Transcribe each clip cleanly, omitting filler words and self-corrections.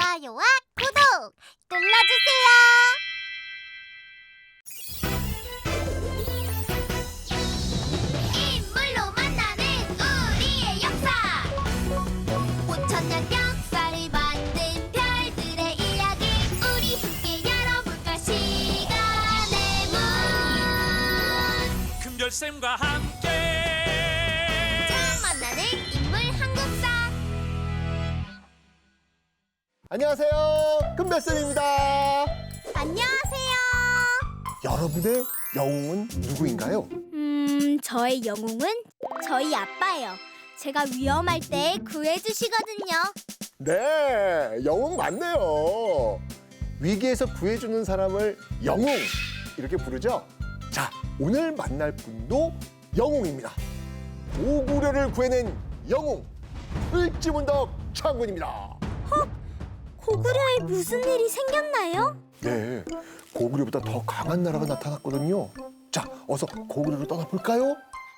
좋아요와 구독 눌러주세요. 인물로 만나는 우리의 역사 5천년 역사를 만든 별들의 이야기 우리 함께 열어볼까 시간의 문 금별쌤과 함께 처음 만나는 인물 한국사 안녕하세요, 금별쌤입니다. 안녕하세요. 여러분의 영웅은 누구인가요? 저의 영웅은 저희 아빠예요. 제가 위험할 때 구해주시거든요. 네, 영웅 맞네요. 위기에서 구해주는 사람을 영웅 이렇게 부르죠. 자, 오늘 만날 분도 영웅입니다. 고구려를 구해낸 영웅 을지문덕 장군입니다. 고구려에 무슨 일이 생겼나요? 네, 고구려보다 더 강한 나라가 나타났거든요. 자, 어서 고구려로 떠나볼까요?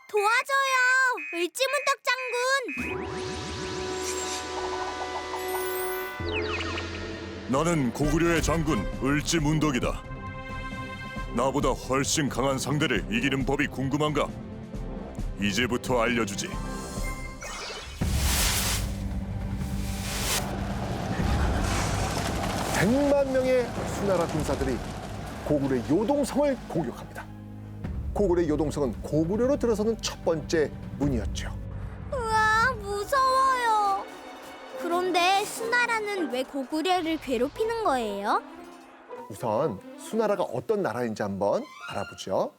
도와줘요, 을지문덕 장군. 나는 고구려의 장군 을지문덕이다. 나보다 훨씬 강한 상대를 이기는 법이 궁금한가? 이제부터 알려주지. 100만 명의 수나라 군사들이 고구려의 요동성을 공격합니다. 고구려의 요동성은 고구려로 들어서는 첫 번째 문이었죠. 우와, 무서워요. 그런데 수나라는 왜 고구려를 괴롭히는 거예요? 우선 수나라가 어떤 나라인지 한번 알아보죠.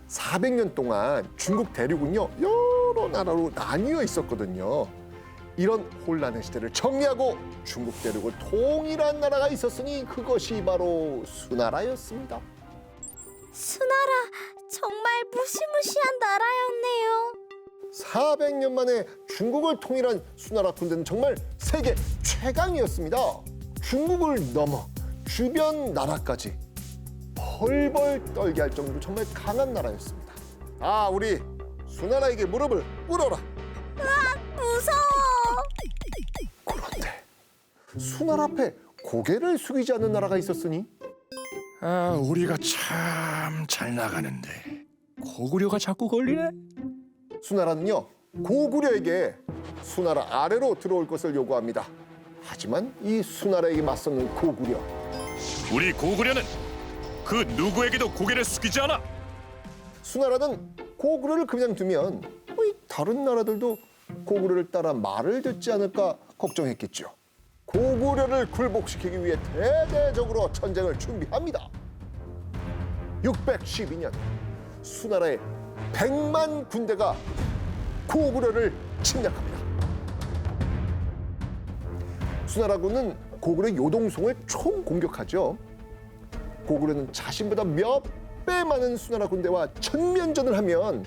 400년 동안 중국 대륙은요, 여러 나라로 나뉘어 있었거든요. 이런 혼란의 시대를 정리하고 중국 대륙을 통일한 나라가 있었으니 그것이 바로 수나라였습니다. 수나라, 정말 무시무시한 나라였네요. 400년 만에 중국을 통일한 수나라 군대는 정말 세계 최강이었습니다. 중국을 넘어 주변 나라까지 벌벌 떨게 할 정도로 정말 강한 나라였습니다. 아, 우리 수나라에게 무릎을 꿇어라. 무서워. 그런데 수나라 앞에 고개를 숙이지 않는 나라가 있었으니 우리가 참 잘 나가는데 고구려가 자꾸 걸리네. 수나라는요, 고구려에게 수나라 아래로 들어올 것을 요구합니다. 하지만 이 수나라에게 맞서는 고구려. 우리 고구려는 그 누구에게도 고개를 숙이지 않아. 수나라는 고구려를 그냥 두면 이 다른 나라들도 고구려를 따라 말을 듣지 않을까 걱정했겠죠. 고구려를 굴복시키기 위해 대대적으로 전쟁을 준비합니다. 612년 수나라의 100만 군대가 고구려를 침략합니다. 수나라군은 고구려 요동성을 총공격하죠. 고구려는 자신보다 몇 배 많은 수나라 군대와 전면전을 하면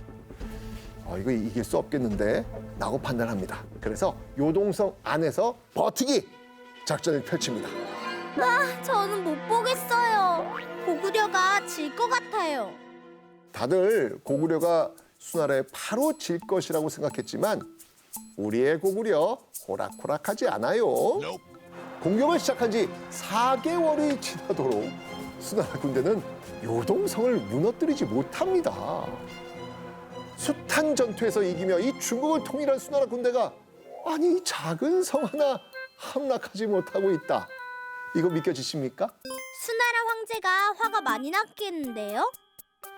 이거 이길 수 없겠는데 라고 판단합니다. 그래서 요동성 안에서 버티기 작전을 펼칩니다. 저는 못 보겠어요. 고구려가 질 것 같아요. 다들 고구려가 수나라에 바로 질 것이라고 생각했지만 우리의 고구려 호락호락하지 않아요. 공격을 시작한 지 4개월이 지나도록 수나라 군대는 요동성을 무너뜨리지 못합니다. 숱한 전투에서 이기며 이 중국을 통일한 수나라 군대가 아니 이 작은 성 하나 함락하지 못하고 있다. 이거 믿겨지십니까? 수나라 황제가 화가 많이 났겠는데요?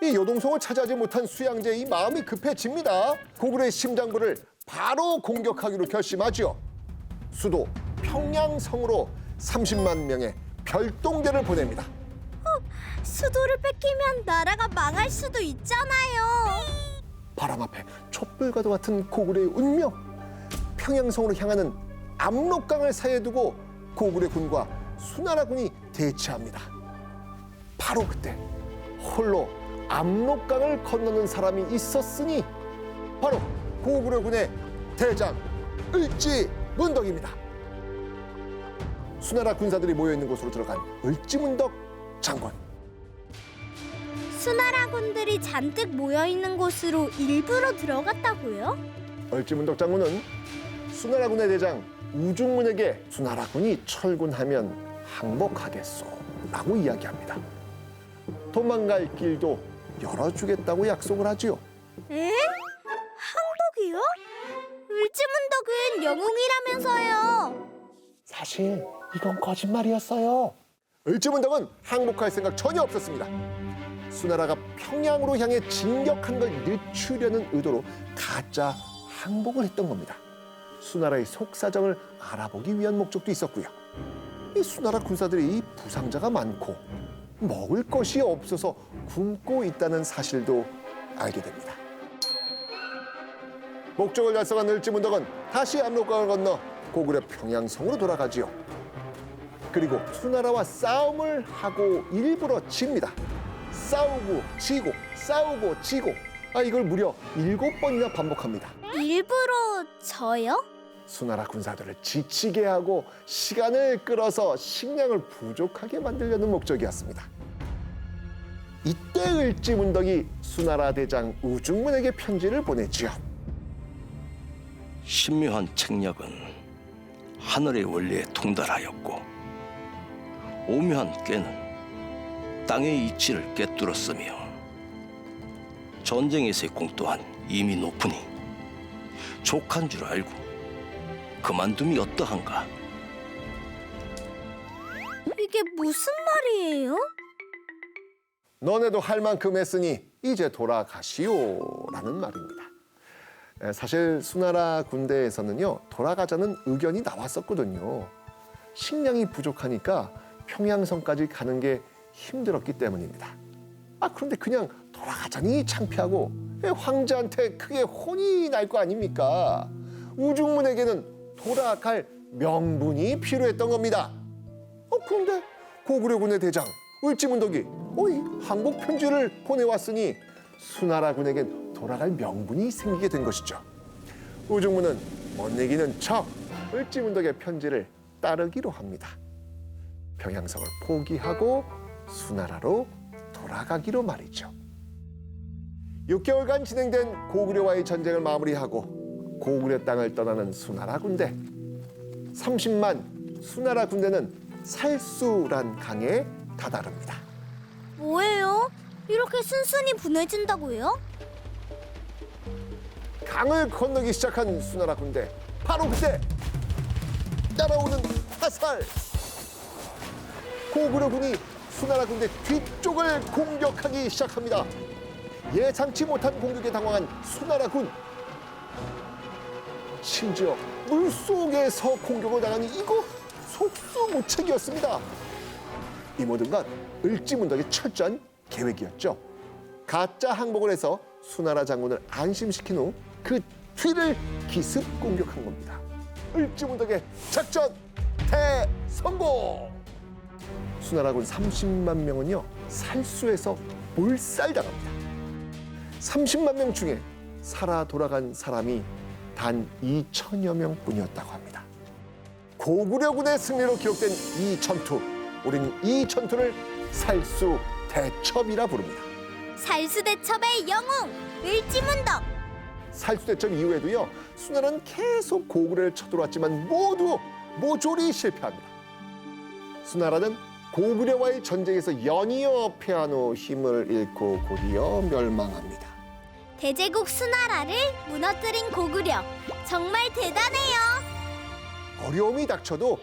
이 요동성을 차지하지 못한 수양제의 이 마음이 급해집니다. 고구려의 심장부를 바로 공격하기로 결심하죠. 수도 평양성으로 30만 명의 별동대를 보냅니다. 수도를 뺏기면 나라가 망할 수도 있잖아요. 바람 앞에 촛불과도 같은 고구려의 운명. 평양성으로 향하는 압록강을 사이에 두고 고구려 군과 수나라 군이 대치합니다. 바로 그때 홀로 압록강을 건너는 사람이 있었으니 바로 고구려 군의 대장 을지문덕입니다. 수나라 군사들이 모여있는 곳으로 들어간 을지문덕 장군. 수나라 군들이 잔뜩 모여있는 곳으로 일부러 들어갔다고요? 을지문덕 장군은 수나라군의 대장 우중문에게 수나라군이 철군하면 항복하겠소 라고 이야기합니다. 도망갈 길도 열어주겠다고 약속을 하지요. 에? 항복이요? 을지문덕은 영웅이라면서요. 사실 이건 거짓말이었어요. 을지문덕은 항복할 생각 전혀 없었습니다. 수나라가 평양으로 향해 진격한 걸 늦추려는 의도로 가짜 항복을 했던 겁니다. 수나라의 속사정을 알아보기 위한 목적도 있었고요. 이 수나라 군사들이 부상자가 많고 먹을 것이 없어서 굶고 있다는 사실도 알게 됩니다. 목적을 달성한 을지문덕은 다시 압록강을 건너 고구려 평양성으로 돌아가지요. 그리고 수나라와 싸움을 하고 일부러 집니다. 싸우고 지고 싸우고 지고 이걸 무려 7번이나 반복합니다. 일부러 저요? 수나라 군사들을 지치게 하고 시간을 끌어서 식량을 부족하게 만들려는 목적이었습니다. 이때 을지문덕이 수나라 대장 우중문에게 편지를 보냈지요. 신묘한 책략은 하늘의 원리에 통달하였고 오묘한 꾀는 땅의 이치를 꿰뚫었으며 전쟁에서의 공 또한 이미 높으니 족한 줄 알고 그만둠이 어떠한가? 이게 무슨 말이에요? 너네도 할 만큼 했으니 이제 돌아가시오라는 말입니다. 사실 수나라 군대에서는요, 돌아가자는 의견이 나왔었거든요. 식량이 부족하니까 평양성까지 가는 게 힘들었기 때문입니다. 그런데 그냥 돌아가자니 창피하고 황제한테 크게 혼이 날 거 아닙니까? 우중문에게는 돌아갈 명분이 필요했던 겁니다. 그런데 고구려군의 대장 을지문덕이 이 항복 편지를 보내왔으니 수나라군에겐 돌아갈 명분이 생기게 된 것이죠. 우중문은 못 이기는 척 을지문덕의 편지를 따르기로 합니다. 평양성을 포기하고 수나라로 돌아가기로 말이죠. 6개월간 진행된 고구려와의 전쟁을 마무리하고 고구려 땅을 떠나는 수나라 군대. 30만 수나라 군대는 살수란 강에 다다릅니다. 뭐예요? 이렇게 순순히 분해진다고요? 강을 건너기 시작한 수나라 군대. 바로 그때 따라오는 화살. 고구려군이 수나라 군대 뒤쪽을 공격하기 시작합니다. 예상치 못한 공격에 당황한 수나라 군. 심지어 물속에서 공격을 당하니 이거 속수무책이었습니다. 이 모든 건 을지문덕의 철저한 계획이었죠. 가짜 항복을 해서 수나라 장군을 안심시킨 후 그 뒤를 기습 공격한 겁니다. 을지문덕의 작전 대성공! 수나라군 30만 명은요, 살수에서 몰살당합니다. 30만 명 중에 살아 돌아간 사람이 단 2천여 명뿐이었다고 합니다. 고구려군의 승리로 기록된 이 전투, 우리는 이 전투를 살수대첩이라 부릅니다. 살수대첩의 영웅 을지문덕. 살수대첩 이후에도요, 수나라는 계속 고구려를 쳐들어왔지만 모두 모조리 실패합니다. 수나라는 고구려와의 전쟁에서 연이어 패한 후 힘을 잃고 곧이어 멸망합니다. 대제국 수나라를 무너뜨린 고구려. 정말 대단해요. 어려움이 닥쳐도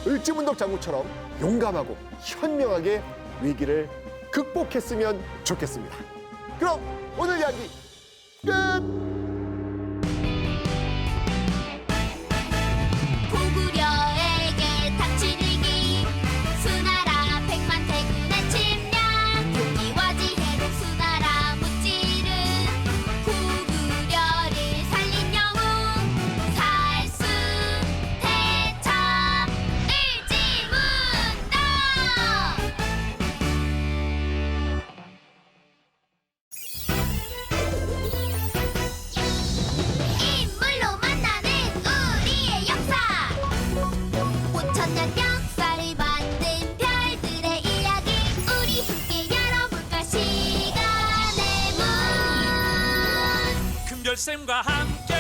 을지문덕 장군처럼 용감하고 현명하게 위기를 극복했으면 좋겠습니다. 그럼 오늘 이야기 끝! 고구려에게 닥친 위기 수나라 백만 대군의 침략 용기와 지혜로 수나라 무찌른 고구려를 살린 영웅 살수 대첩 을지문덕. 인물로 만나는 우리의 역사 5천년 역사를 만든 별들의 이야기 우리 함께 열어볼까 시간의 문. 금별쌤과 함께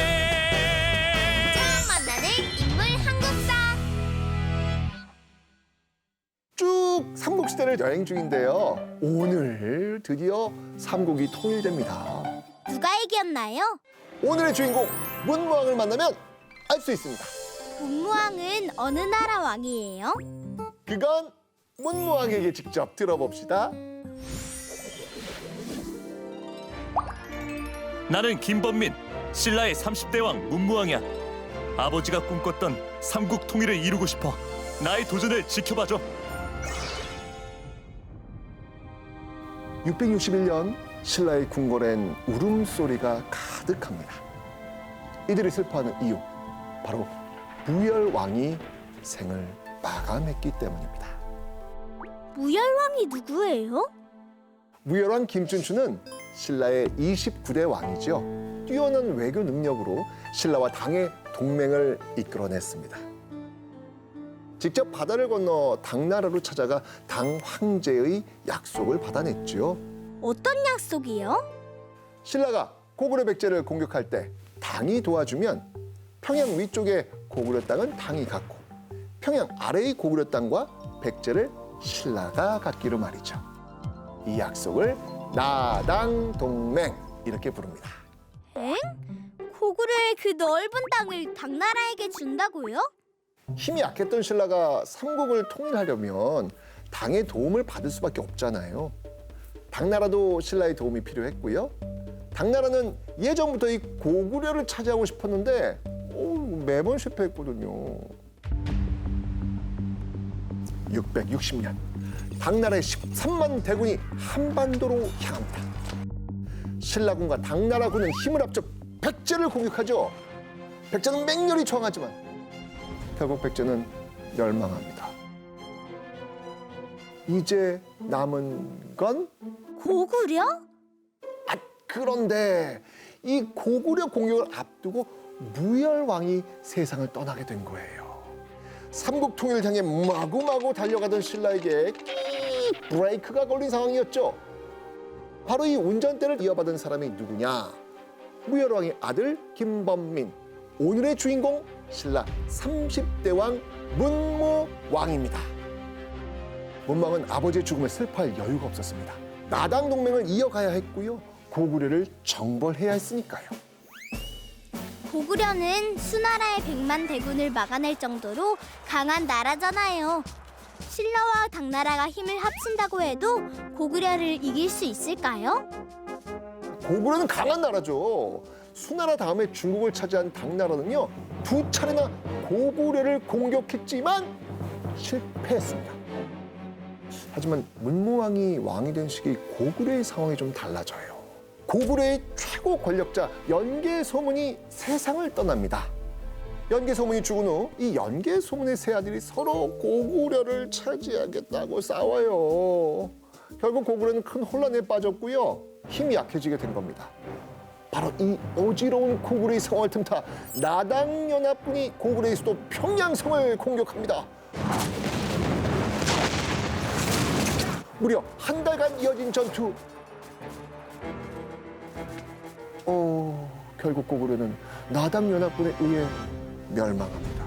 처음 만나는 인물 한국 삼국시대를 여행 중인데요. 오늘 드디어 삼국이 통일됩니다. 누가 이겼나요? 오늘의 주인공 문무왕을 만나면 알 수 있습니다. 문무왕은 어느 나라 왕이에요? 그건 문무왕에게 직접 들어봅시다. 나는 김범민, 신라의 30대 왕 문무왕이야. 아버지가 꿈꿨던 삼국 통일을 이루고 싶어. 나의 도전을 지켜봐줘. 661년 신라의 궁궐엔 울음소리가 가득합니다. 이들이 슬퍼하는 이유, 바로 무열왕이 생을 마감했기 때문입니다. 무열왕이 누구예요? 무열왕 김춘추는 신라의 29대 왕이죠. 뛰어난 외교 능력으로 신라와 당의 동맹을 이끌어냈습니다. 직접 바다를 건너 당나라로 찾아가 당 황제의 약속을 받아냈죠. 어떤 약속이요? 신라가 고구려 백제를 공격할 때 당이 도와주면 평양 위쪽의 고구려 땅은 당이 갖고 평양 아래의 고구려 땅과 백제를 신라가 갖기로 말이죠. 이 약속을 나당 동맹 이렇게 부릅니다. 엥? 고구려의 그 넓은 땅을 당나라에게 준다고요? 힘이 약했던 신라가 삼국을 통일하려면 당의 도움을 받을 수밖에 없잖아요. 당나라도 신라의 도움이 필요했고요. 당나라는 예전부터 이 고구려를 차지하고 싶었는데 매번 실패했거든요. 660년 당나라의 13만 대군이 한반도로 향합니다. 신라군과 당나라군은 힘을 합쳐 백제를 공격하죠. 백제는 맹렬히 저항하지만 결국 백제는 멸망합니다. 이제 남은 건 고구려? 그런데 이 고구려 공격을 앞두고 무열왕이 세상을 떠나게 된 거예요. 삼국 통일을 향해 마구마구 달려가던 신라에게 브레이크가 걸린 상황이었죠. 바로 이 운전대를 이어받은 사람이 누구냐? 무열왕의 아들 김범민. 오늘의 주인공 신라 30대 왕 문무왕입니다. 문무왕은 아버지의 죽음에 슬퍼할 여유가 없었습니다. 나당 동맹을 이어가야 했고요. 고구려를 정벌해야 했으니까요. 고구려는 수나라의 100만 대군을 막아낼 정도로 강한 나라잖아요. 신라와 당나라가 힘을 합친다고 해도 고구려를 이길 수 있을까요? 고구려는 강한 나라죠. 수나라 다음에 중국을 차지한 당나라는요, 2차례나 고구려를 공격했지만 실패했습니다. 하지만 문무왕이 왕이 된 시기 고구려의 상황이 좀 달라져요. 고구려의 최고 권력자 연개소문이 세상을 떠납니다. 연개소문이 죽은 후 이 연개소문의 세 아들이 서로 고구려를 차지하겠다고 싸워요. 결국 고구려는 큰 혼란에 빠졌고요. 힘이 약해지게 된 겁니다. 바로 이 어지러운 고구려의 상황을 틈타 나당연합군이 고구려의 수도 평양성을 공격합니다. 무려 한 달간 이어진 전투. 결국 고구려는 나당연합군에 의해 멸망합니다.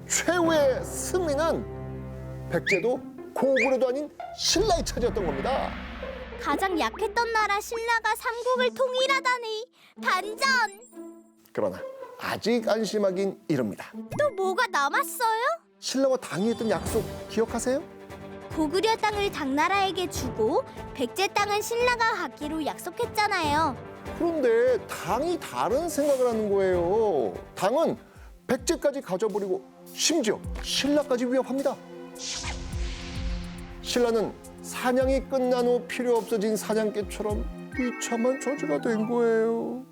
최후의 승리는 백제도 고구려도 아닌 신라의 차지였던 겁니다. 가장 약했던 나라 신라가 삼국을 통일하다니 반전! 그러나 아직 안심하긴 이릅니다. 또 뭐가 남았어요? 신라와 당이 했던 약속 기억하세요? 고구려 땅을 당나라에게 주고 백제 땅은 신라가 갖기로 약속했잖아요. 그런데 당이 다른 생각을 하는 거예요. 당은 백제까지 가져버리고 심지어 신라까지 위협합니다. 신라는 사냥이 끝난 후 필요 없어진 사냥개처럼 비참한 처지가 된 거예요.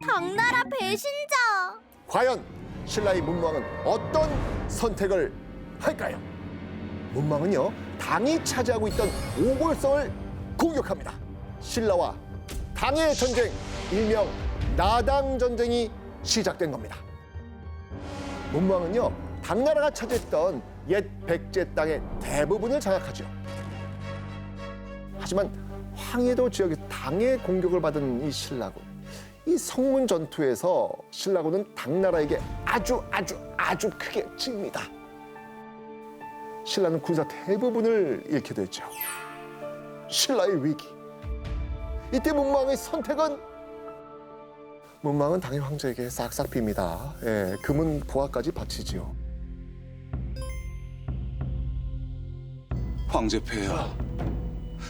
당나라 배신자! 과연 신라의 문무왕은 어떤 선택을 할까요? 문무왕은요, 당이 차지하고 있던 오골성을 공격합니다. 신라와 당의 전쟁, 일명 나당 전쟁이 시작된 겁니다. 문무왕은요, 당나라가 차지했던 옛 백제 땅의 대부분을 장악하죠. 하지만 황해도 지역의 당의 공격을 받은 이 신라군, 이 성문 전투에서 신라군은 당나라에게 아주 크게 집니다. 신라는 군사 대부분을 잃게 되죠. 신라의 위기. 이때 문무왕의 선택은 문무왕은 당연히 황제에게 싹싹 빕니다. 예, 금은 보화까지 바치지요. 황제 폐하,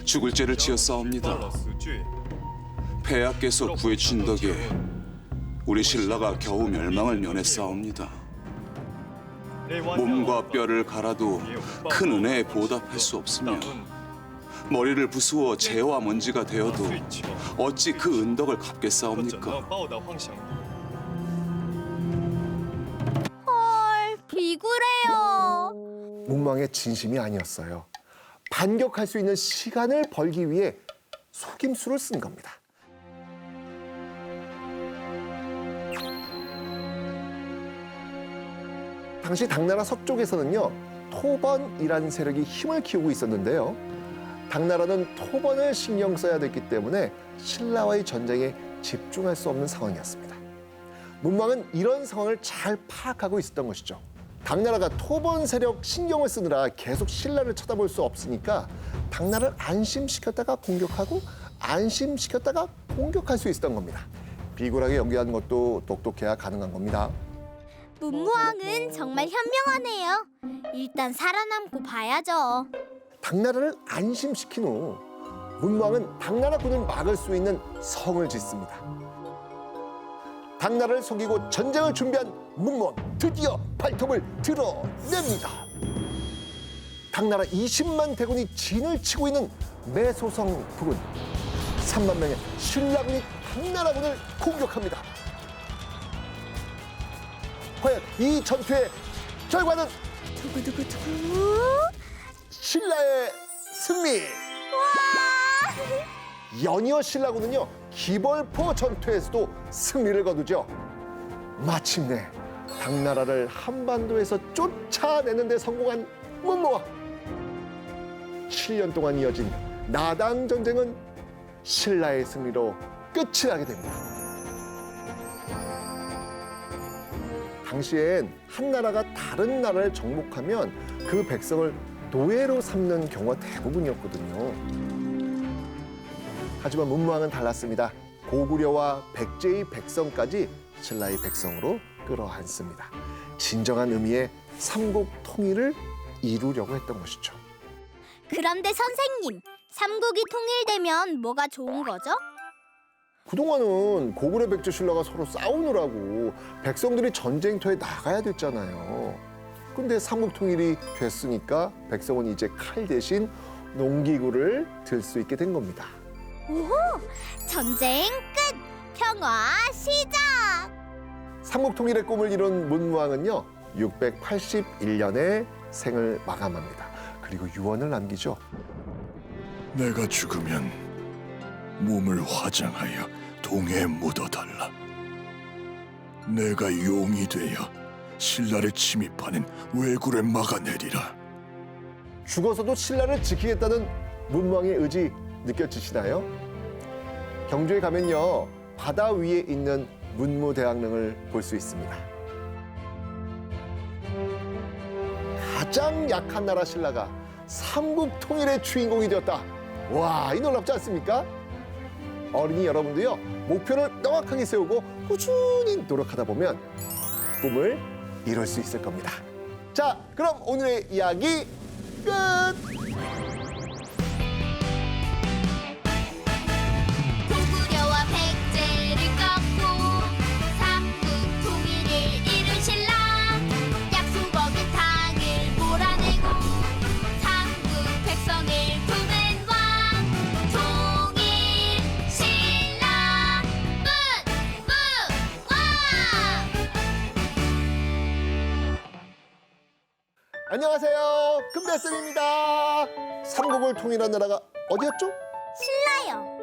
죽을 죄를 지었사옵니다. 폐하께서 구해주신 덕에 우리 신라가 겨우 멸망을 면했사옵니다. 몸과 뼈를 갈아도 큰 은혜에 보답할 수 없으며 머리를 부수어 재와 먼지가 되어도 어찌 그 은덕을 갚겠사옵니까? 헐, 비굴해요. 문무왕의 진심이 아니었어요. 반격할 수 있는 시간을 벌기 위해 속임수를 쓴 겁니다. 당시 당나라 서쪽에서는요, 토번이라는 세력이 힘을 키우고 있었는데요. 당나라는 토번을 신경 써야 됐기 때문에 신라와의 전쟁에 집중할 수 없는 상황이었습니다. 문무왕은 이런 상황을 잘 파악하고 있었던 것이죠. 당나라가 토번 세력 신경을 쓰느라 계속 신라를 쳐다볼 수 없으니까 당나라를 안심시켰다가 공격하고 안심시켰다가 공격할 수 있었던 겁니다. 비굴하게 연기하는 것도 똑똑해야 가능한 겁니다. 문무왕은 정말 현명하네요. 일단 살아남고 봐야죠. 당나라를 안심시킨 후 문무왕은 당나라 군을 막을 수 있는 성을 짓습니다. 당나라를 속이고 전쟁을 준비한 문무왕 드디어 발톱을 드러냅니다. 당나라 20만 대군이 진을 치고 있는 매소성 부근 3만 명의 신라군이 당나라군을 공격합니다. 과연 이 전투의 결과는 두구두구두구. 신라의 승리! 연이어 신라군은요, 기벌포 전투에서도 승리를 거두죠. 마침내 당나라를 한반도에서 쫓아내는 데 성공한 문무왕. 7년 동안 이어진 나당 전쟁은 신라의 승리로 끝이 나게 됩니다. 당시엔 한 나라가 다른 나라를 정복하면 그 백성을 노예로 삼는 경우가 대부분이었거든요. 하지만 문무왕은 달랐습니다. 고구려와 백제의 백성까지 신라의 백성으로 끌어안습니다. 진정한 의미의 삼국 통일을 이루려고 했던 것이죠. 그런데 선생님, 삼국이 통일되면 뭐가 좋은 거죠? 그동안은 고구려 백제 신라가 서로 싸우느라고 백성들이 전쟁터에 나가야 됐잖아요. 근데 삼국 통일이 됐으니까 백성은 이제 칼 대신 농기구를 들 수 있게 된 겁니다. 오호! 전쟁 끝! 평화 시작! 삼국 통일의 꿈을 이룬 문무왕은요, 681년에 생을 마감합니다. 그리고 유언을 남기죠. 내가 죽으면 몸을 화장하여 동해에 묻어달라. 내가 용이 되어 신라를 침입하는 왜구를 막아내리라. 죽어서도 신라를 지키겠다는 문무왕의 의지 느껴지시나요? 경주에 가면요, 바다 위에 있는 문무대왕릉을 볼 수 있습니다. 가장 약한 나라 신라가 삼국 통일의 주인공이 되었다. 와, 이 놀랍지 않습니까? 어린이 여러분도요, 목표를 명확하게 세우고 꾸준히 노력하다 보면 꿈을 이룰 수 있을 겁니다. 자, 그럼 오늘의 이야기 끝! 고구려와 백제를 꺾고 삼국 통일을 이룬 신라 약속 어긴 당을 몰아내고 삼국 백성을 품은 왕 통일 신라 문무왕. 안녕하세요, 금대쌤입니다. 삼국을 통일한 나라가 어디였죠? 신라요.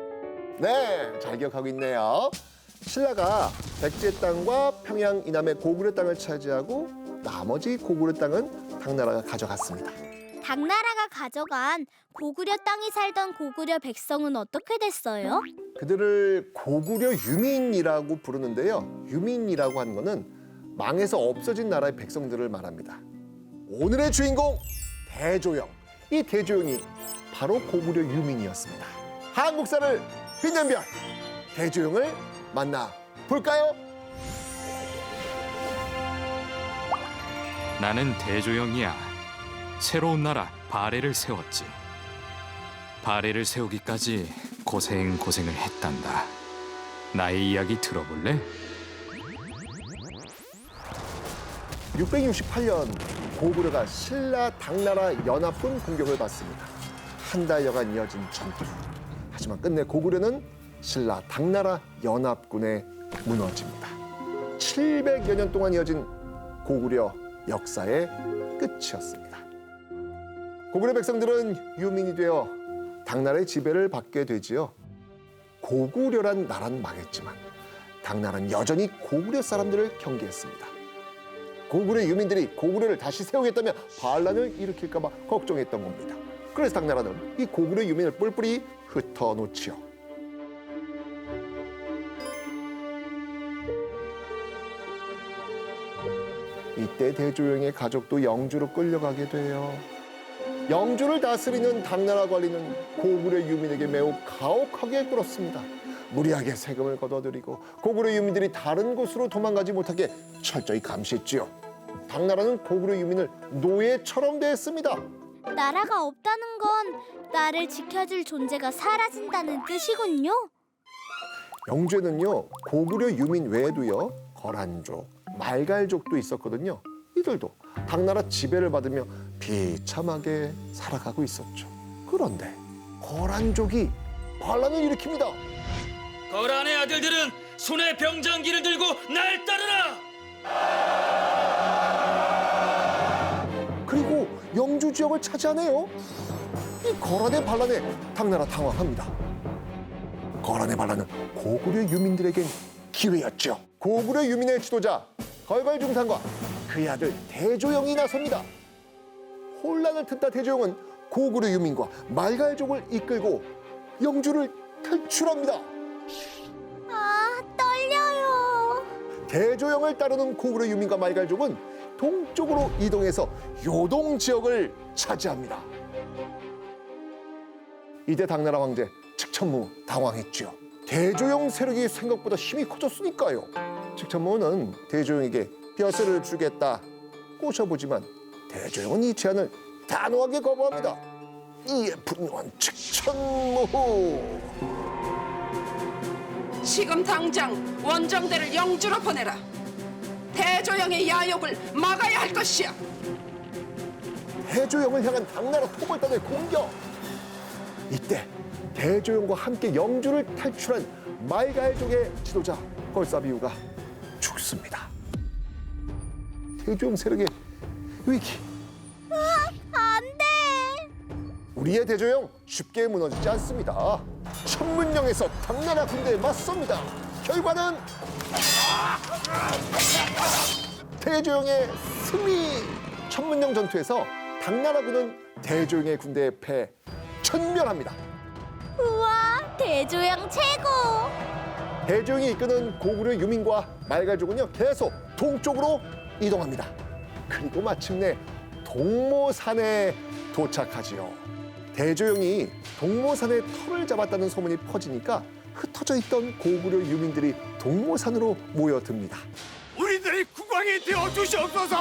네, 잘 기억하고 있네요. 신라가 백제 땅과 평양 이남의 고구려 땅을 차지하고 나머지 고구려 땅은 당나라가 가져갔습니다. 당나라가 가져간 고구려 땅에 살던 고구려 백성은 어떻게 됐어요? 그들을 고구려 유민이라고 부르는데요. 유민이라고 하는 것은 망해서 없어진 나라의 백성들을 말합니다. 오늘의 주인공 대조영. 이 대조영이 바로 고구려 유민이었습니다. 한국사를 빛낸 별 대조영을 만나 볼까요? 나는 대조영이야. 새로운 나라 바레를 세웠지. 바레를 세우기까지 고생을 했단다. 나의 이야기 들어볼래? 668년 고구려가 신라 당나라 연합군 공격을 받습니다. 한 달여간 이어진 전투. 하지만 끝내 고구려는 신라 당나라 연합군에 무너집니다. 700여 년 동안 이어진 고구려 역사의 끝이었습니다. 고구려 백성들은 유민이 되어 당나라의 지배를 받게 되지요. 고구려란 나라는 망했지만 당나라는 여전히 고구려 사람들을 경계했습니다. 고구려 유민들이 고구려를 다시 세우겠다며 반란을 일으킬까 봐 걱정했던 겁니다. 그래서 당나라는 이 고구려 유민을 뿔뿔이 흩어놓지요. 이때 대조영의 가족도 영주로 끌려가게 돼요. 영주를 다스리는 당나라 관리는 고구려 유민에게 매우 가혹하게 굴었습니다. 무리하게 세금을 걷어들이고 고구려 유민들이 다른 곳으로 도망가지 못하게 철저히 감시했지요. 당나라는 고구려 유민을 노예처럼 대했습니다. 나라가 없다는 건 나를 지켜줄 존재가 사라진다는 뜻이군요. 영주에는요 고구려 유민 외에도요 거란족, 말갈족도 있었거든요. 이들도 당나라 지배를 받으며 비참하게 살아가고 있었죠. 그런데 거란족이 반란을 일으킵니다. 거란의 아들들은 손에 병장기를 들고 날 따르라! 그리고 영주 지역을 차지하네요. 이 거란의 반란에 당나라 당황합니다. 거란의 반란은 고구려 유민들에겐 기회였죠. 고구려 유민의 지도자 걸걸중산과 그의 아들 대조영이 나섭니다. 혼란을 틈타 대조영은 고구려 유민과 말갈족을 이끌고 영주를 탈출합니다. 아, 떨려요. 대조영을 따르는 고구려 유민과 말갈족은 동쪽으로 이동해서 요동 지역을 차지합니다. 이때 당나라 황제 측천무 당황했죠. 대조영 세력이 생각보다 힘이 커졌으니까요. 측천무는 대조영에게 벼슬을 주겠다 꼬셔보지만 대조영은 이 제안을 단호하게 거부합니다. 이에 분노한 측천무. 지금 당장 원정대를 영주로 보내라. 대조영의 야욕을 막아야 할 것이야. 대조영을 향한 당나라 토벌단의 공격. 이때 대조영과 함께 영주를 탈출한 말갈족의 지도자 걸사비우가 죽습니다. 대조영 세력의 위기. 안 돼. 우리의 대조영 쉽게 무너지지 않습니다. 천문령에서 당나라 군대에 맞섭니다. 결과는 대조영의 승리. 천문령 전투에서 당나라군은 대조영의 군대에 패 전멸합니다. 우와, 대조영 최고. 대조영이 이끄는 고구려 유민과 말갈족은요 계속 동쪽으로 이동합니다. 그리고 마침내 동모산에 도착하지요. 대조영이 동모산에 터를 잡았다는 소문이 퍼지니까 흩어져 있던 고구려 유민들이 동모산으로 모여듭니다. 우리들의 국왕이 되어 주시옵소서.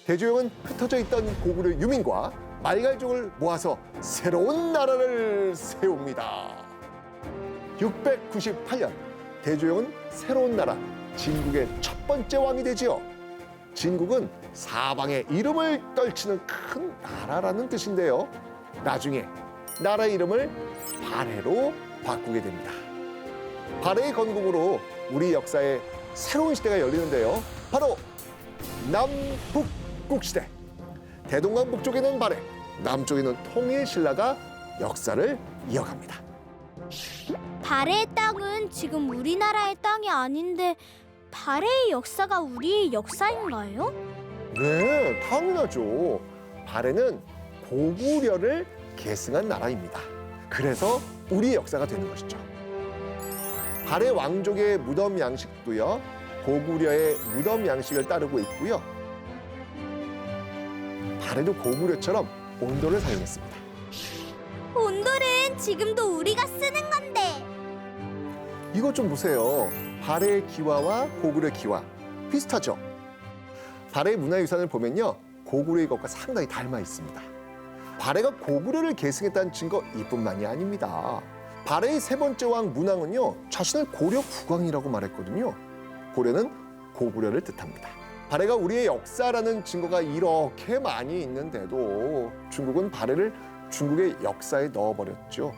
대조영은 흩어져 있던 고구려 유민과 말갈족을 모아서 새로운 나라를 세웁니다. 698년 대조영은 새로운 나라 진국의 첫 번째 왕이 되지요. 진국은 사방에 이름을 떨치는 큰 나라라는 뜻인데요. 나중에 나라 이름을 바레로 바꾸게 됩니다. 바레의 건국으로 우리 역사에 새로운 시대가 열리는데요. 바로 남북국 시대. 대동강 북쪽에는 바레, 남쪽에는 통일신라가 역사를 이어갑니다. 발해의 땅은 지금 우리나라의 땅이 아닌데 발해의 역사가 우리의 역사인가요? 네, 당연하죠. 발해는 고구려를 계승한 나라입니다. 그래서 우리의 역사가 되는 것이죠. 발해 왕족의 무덤 양식도요, 고구려의 무덤 양식을 따르고 있고요. 발해도 고구려처럼 온도를 사용했습니다. 온돌은 지금도 우리가 쓰는 건데. 이것 좀 보세요. 발해의 기와와 고구려 기와 비슷하죠? 발해 문화유산을 보면요, 고구려의 것과 상당히 닮아 있습니다. 발해가 고구려를 계승했다는 증거 이뿐만이 아닙니다. 발해의 세 번째 왕 문왕은요, 자신을 고려 국왕이라고 말했거든요. 고려는 고구려를 뜻합니다. 발해가 우리의 역사라는 증거가 이렇게 많이 있는데도 중국은 발해를 중국의 역사에 넣어버렸죠.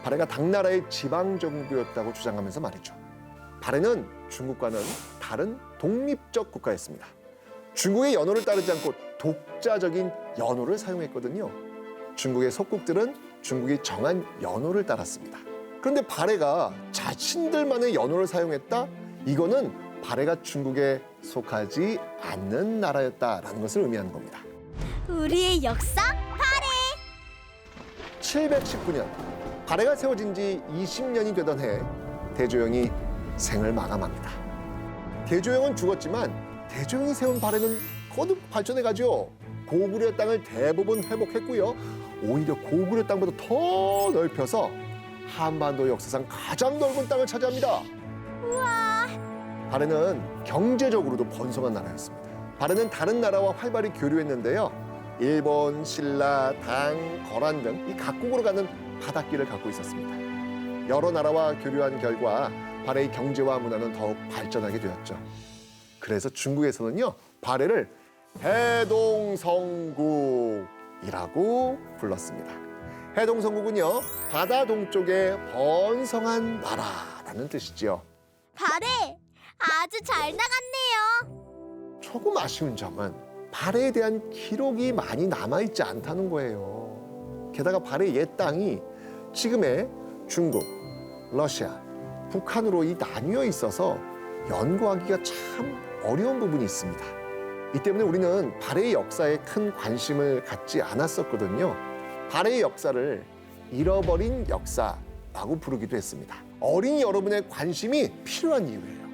발해가 당나라의 지방 정부였다고 주장하면서 말이죠. 발해는 중국과는 다른 독립적 국가였습니다. 중국의 연호를 따르지 않고 독자적인 연호를 사용했거든요. 중국의 속국들은 중국이 정한 연호를 따랐습니다. 그런데 발해가 자신들만의 연호를 사용했다? 이거는 발해가 중국에 속하지 않는 나라였다라는 것을 의미하는 겁니다. 우리의 역사 발해. 719년, 발해가 세워진 지 20년이 되던 해 대조영이 생을 마감합니다. 대조영은 죽었지만 대조영이 세운 발해는 거듭 발전해가죠. 고구려 땅을 대부분 회복했고요. 오히려 고구려 땅보다 더 넓혀서 한반도 역사상 가장 넓은 땅을 차지합니다. 우와. 발해는 경제적으로도 번성한 나라였습니다. 발해는 다른 나라와 활발히 교류했는데요. 일본, 신라, 당, 거란 등 이 각국으로 가는 바닷길을 갖고 있었습니다. 여러 나라와 교류한 결과 발해의 경제와 문화는 더욱 발전하게 되었죠. 그래서 중국에서는요, 발해를 해동성국이라고 불렀습니다. 해동성국은요, 바다 동쪽에 번성한 나라라는 뜻이지요. 발해 아주 잘 나갔네요. 조금 아쉬운 점은 발해에 대한 기록이 많이 남아있지 않다는 거예요. 게다가 발해의 옛 땅이 지금의 중국, 러시아, 북한으로 나뉘어 있어서 연구하기가 참 어려운 부분이 있습니다. 이 때문에 우리는 발해의 역사에 큰 관심을 갖지 않았었거든요. 발해의 역사를 잃어버린 역사라고 부르기도 했습니다. 어린이 여러분의 관심이 필요한 이유예요.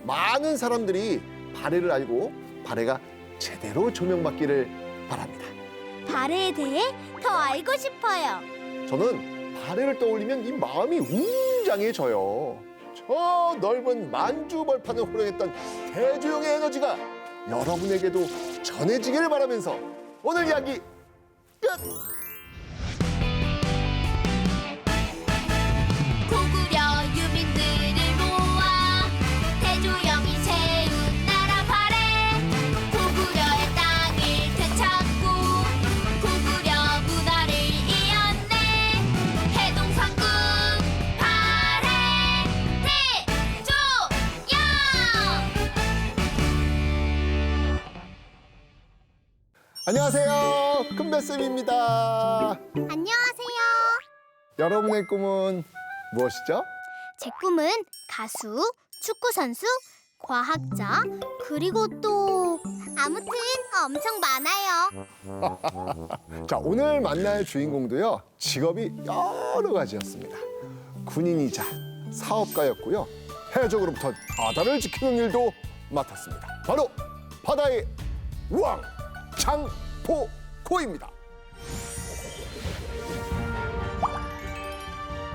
많은 사람들이 발해를 알고 발해가 제대로 조명받기를 바랍니다. 발해에 대해 더 알고 싶어요. 저는 발해를 떠올리면 이 마음이 웅장해져요. 저 넓은 만주벌판을 호령했던 대조영의 에너지가 여러분에게도 전해지기를 바라면서 오늘 이야기 끝! 고구려 유민들을 모아 대조영이 세운 나라 발해 고구려의 땅을 되찾고 고구려 문화를 이었네 해동성국 발해 대조영. 안녕하세요. 큰별쌤입니다. 안녕하세요. 여러분의 꿈은 무엇이죠? 제 꿈은 가수, 축구 선수, 과학자, 그리고 또 아무튼 엄청 많아요. 자, 오늘 만날 주인공도요, 직업이 여러 가지였습니다. 군인이자 사업가였고요. 해적으로부터 바다를 지키는 일도 맡았습니다. 바로 바다의 왕 장보고입니다.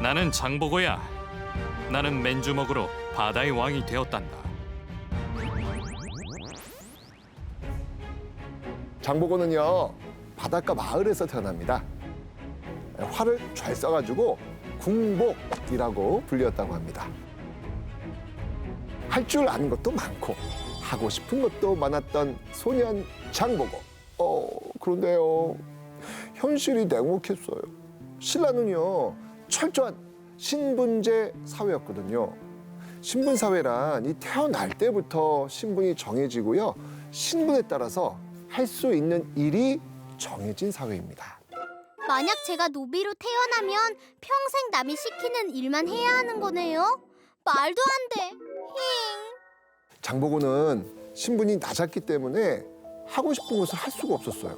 나는 장보고야. 나는 맨주먹으로 바다의 왕이 되었단다. 장보고는요, 바닷가 마을에서 태어납니다. 활을 잘 쏴가지고 궁복이라고 불렸다고 합니다. 할 줄 아는 것도 많고 하고 싶은 것도 많았던 소년 장보고. 그런데요, 현실이 냉혹했어요. 신라는요, 철저한 신분제 사회였거든요. 신분 사회란 이 태어날 때부터 신분이 정해지고요, 신분에 따라서 할 수 있는 일이 정해진 사회입니다. 만약 제가 노비로 태어나면 평생 남이 시키는 일만 해야 하는 거네요? 말도 안 돼. 힝. 장보고는 신분이 낮았기 때문에 하고 싶은 것을 할 수가 없었어요.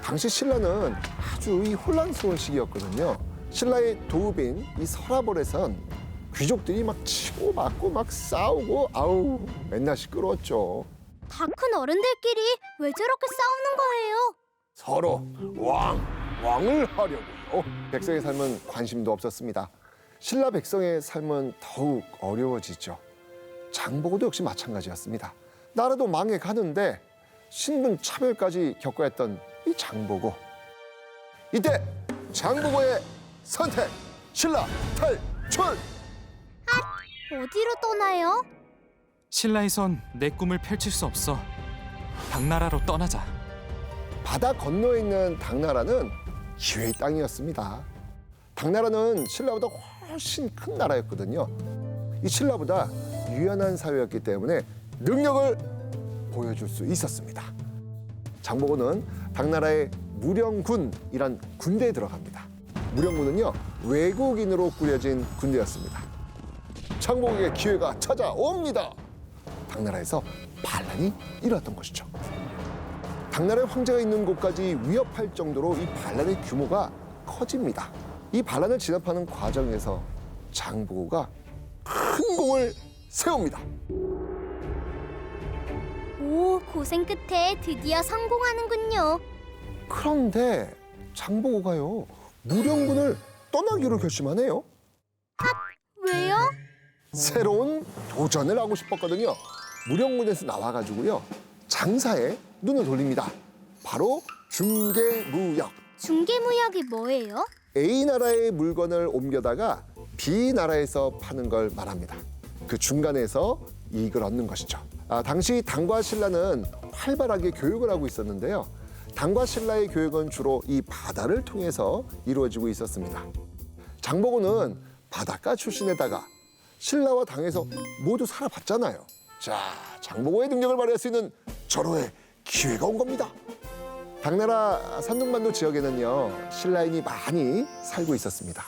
당시 신라는 아주 이 혼란스러운 시기였거든요. 신라의 도읍인 이 서라벌에선 귀족들이 막 치고 맞고 막 싸우고 아우 맨날 시끄러웠죠. 다 큰 어른들끼리 왜 저렇게 싸우는 거예요? 서로 왕을 하려고요. 백성의 삶은 관심도 없었습니다. 신라 백성의 삶은 더욱 어려워지죠. 장보고도 역시 마찬가지였습니다. 나라도 망해가는데 신분 차별까지 겪어야 했던 이 장보고. 이때 장보고의 선택, 신라 탈출! 어디로 떠나요? 신라에선 내 꿈을 펼칠 수 없어. 당나라로 떠나자. 바다 건너에 있는 당나라는 기회의 땅이었습니다. 당나라는 신라보다 훨씬 큰 나라였거든요. 이 신라보다 유연한 사회였기 때문에 능력을 보여줄 수 있었습니다. 장보고는 당나라의 무령군이란 군대에 들어갑니다. 무령군은요, 외국인으로 꾸려진 군대였습니다. 장보고에게 기회가 찾아옵니다. 당나라에서 반란이 일어났던 것이죠. 당나라의 황제가 있는 곳까지 위협할 정도로 이 반란의 규모가 커집니다. 이 반란을 진압하는 과정에서 장보고가 큰 공을 세웁니다. 오, 고생 끝에 드디어 성공하는군요. 그런데 장보고가요, 무령군을 떠나기로 결심하네요. 왜요? 새로운 도전을 하고 싶었거든요. 무령군에서 나와가지고요, 장사에 눈을 돌립니다. 바로 중개무역. 중개무역이 뭐예요? A 나라의 물건을 옮겨다가 B 나라에서 파는 걸 말합니다. 그 중간에서 이익을 얻는 것이죠. 당시 당과 신라는 활발하게 교육을 하고 있었는데요. 당과 신라의 교육은 주로 이 바다를 통해서 이루어지고 있었습니다. 장보고는 바닷가 출신에다가 신라와 당에서 모두 살아봤잖아요. 자, 장보고의 능력을 발휘할 수 있는 절호의 기회가 온 겁니다. 당나라 산둥반도 지역에는요, 신라인이 많이 살고 있었습니다.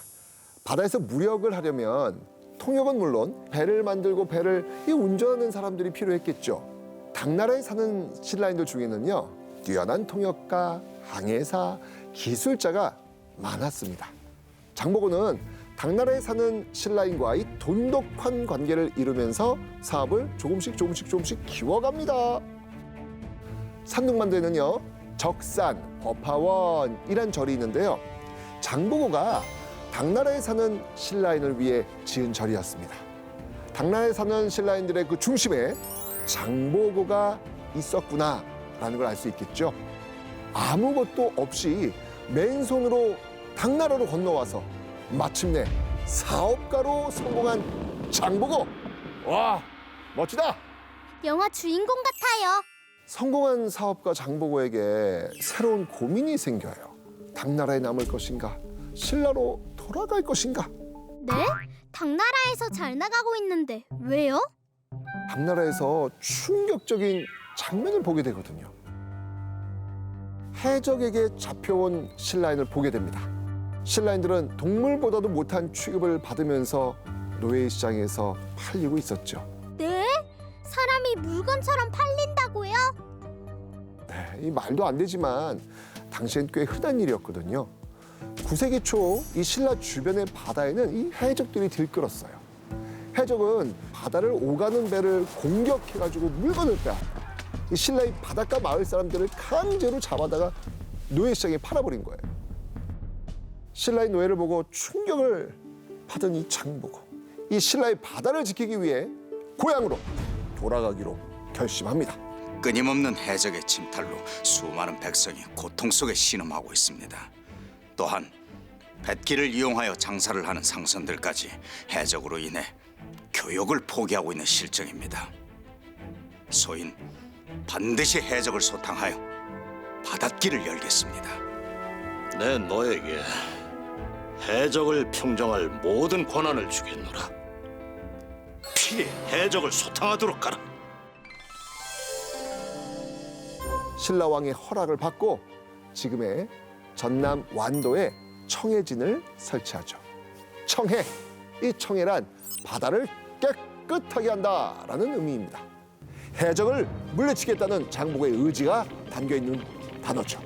바다에서 무역을 하려면 통역은 물론 배를 만들고 배를 운전하는 사람들이 필요했겠죠. 당나라에 사는 신라인들 중에는요, 뛰어난 통역가, 항해사, 기술자가 많았습니다. 장보고는 당나라에 사는 신라인과 이 돈독한 관계를 이루면서 사업을 조금씩 키워갑니다. 산둥반도에는요, 적산, 법화원이란 절이 있는데요. 장보고가 당나라에 사는 신라인을 위해 지은 절이었습니다. 당나라에 사는 신라인들의 그 중심에 장보고가 있었구나라는 걸 알 수 있겠죠. 아무것도 없이 맨손으로 당나라로 건너와서 마침내 사업가로 성공한 장보고. 와, 멋지다. 영화 주인공 같아요. 성공한 사업가 장보고에게 새로운 고민이 생겨요. 당나라에 남을 것인가? 신라로 돌아갈 것인가? 네? 당나라에서 잘 나가고 있는데 왜요? 당나라에서 충격적인 장면을 보게 되거든요. 해적에게 잡혀온 신라인을 보게 됩니다. 신라인들은 동물보다도 못한 취급을 받으면서 노예시장에서 팔리고 있었죠. 네? 사람이 물건처럼 팔린다고요? 네, 이 말도 안 되지만 당시엔 꽤 흔한 일이었거든요. 9세기 초 이 신라 주변의 바다에는 이 해적들이 들끓었어요. 해적은 바다를 오가는 배를 공격해가지고 물건을 빼앗고 이 신라의 바닷가 마을 사람들을 강제로 잡아다가 노예시장에 팔아버린 거예요. 신라의 노예를 보고 충격을 받은 이 장보고, 이 신라의 바다를 지키기 위해 고향으로 돌아가기로 결심합니다. 끊임없는 해적의 침탈로 수많은 백성이 고통 속에 신음하고 있습니다. 또한 뱃길을 이용하여 장사를 하는 상선들까지 해적으로 인해 교육을 포기하고 있는 실정입니다. 소인 반드시 해적을 소탕하여 바닷길을 열겠습니다. 내 너에게 해적을 평정할 모든 권한을 주겠노라. 필히 해적을 소탕하도록 하라. 신라왕의 허락을 받고 지금의 전남 완도에 청해진을 설치하죠. 청해, 이 청해란 바다를 깨끗하게 한다라는 의미입니다. 해적을 물리치겠다는 장보고의 의지가 담겨있는 단어죠.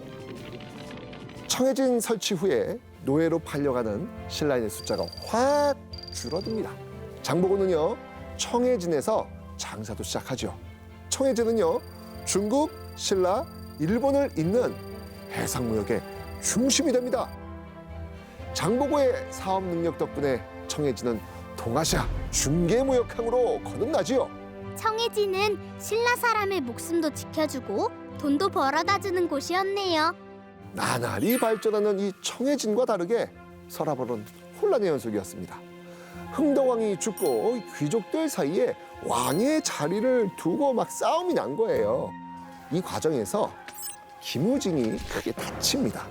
청해진 설치 후에 노예로 팔려가는 신라인의 숫자가 확 줄어듭니다. 장보고는요, 청해진에서 장사도 시작하죠. 청해진은요, 중국, 신라, 일본을 잇는 해상무역의 중심이 됩니다. 장보고의 사업 능력 덕분에 청해진은 동아시아 중개무역항으로 거듭나지요. 청해진은 신라 사람의 목숨도 지켜주고 돈도 벌어다주는 곳이었네요. 나날이 발전하는 이 청해진과 다르게 서라벌은 혼란의 연속이었습니다. 흥덕왕이 죽고 귀족들 사이에 왕의 자리를 두고 막 싸움이 난 거예요. 이 과정에서 김우징이 크게 다칩니다.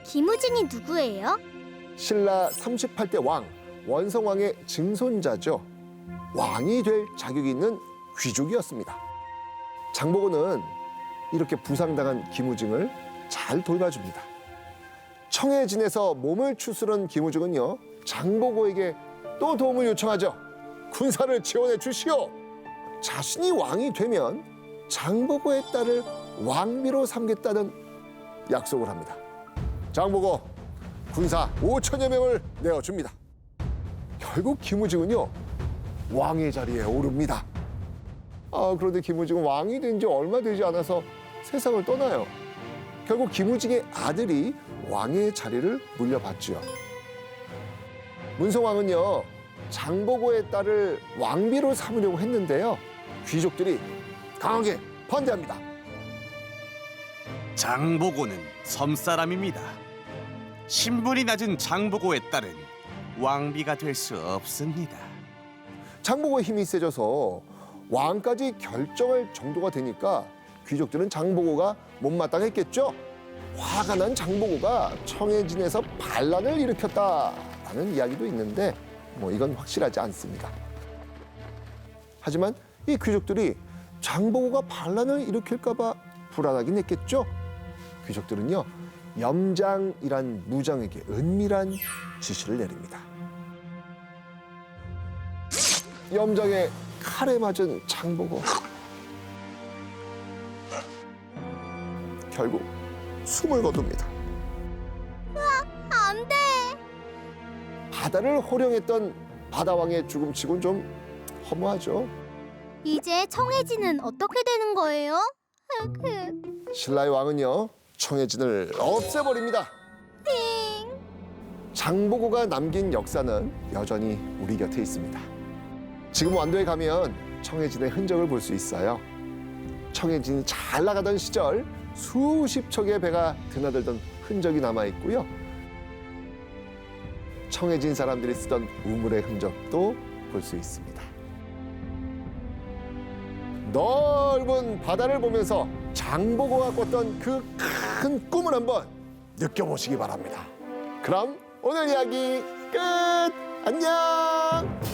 김우징이 누구예요? 신라 38대 왕 원성왕의 증손자죠. 왕이 될 자격이 있는 귀족이었습니다. 장보고는 이렇게 부상당한 김우징을 잘 돌봐줍니다. 청해진에서 몸을 추스른 김우징은요, 장보고에게 또 도움을 요청하죠. 군사를 지원해 주시오. 자신이 왕이 되면 장보고의 딸을 왕비로 삼겠다는 약속을 합니다. 장보고 군사 5천여 명을 내어줍니다. 결국 김우징은요, 왕의 자리에 오릅니다. 그런데 김우징은 왕이 된 지 얼마 되지 않아서 세상을 떠나요. 결국 김우징의 아들이 왕의 자리를 물려받지요. 문성왕은요, 장보고의 딸을 왕비로 삼으려고 했는데요, 귀족들이 강하게 반대합니다. 장보고는 섬사람입니다. 신분이 낮은 장보고의 딸은 왕비가 될 수 없습니다. 장보고의 힘이 세져서 왕까지 결정할 정도가 되니까 귀족들은 장보고가 못마땅했겠죠. 화가 난 장보고가 청해진에서 반란을 일으켰다라는 이야기도 있는데 이건 확실하지 않습니다. 하지만 이 귀족들이 장보고가 반란을 일으킬까 봐 불안하긴 했겠죠. 귀족들은요, 염장이란 무장에게 은밀한 지시를 내립니다. 염장의 칼에 맞은 장보고, 결국 숨을 거둡니다. 안 돼! 바다를 호령했던 바다왕의 죽음치곤 좀 허무하죠. 이제 청해진은 어떻게 되는 거예요? 신라의 왕은요, 청해진을 없애버립니다. 장보고가 남긴 역사는 여전히 우리 곁에 있습니다. 지금 완도에 가면 청해진의 흔적을 볼 수 있어요. 청해진이 잘 나가던 시절 수십 척의 배가 드나들던 흔적이 남아있고요. 청해진 사람들이 쓰던 우물의 흔적도 볼 수 있습니다. 넓은 바다를 보면서 장보고가 꿨던 그 큰 꿈을 한번 느껴보시기 바랍니다. 그럼 오늘 이야기 끝! 안녕!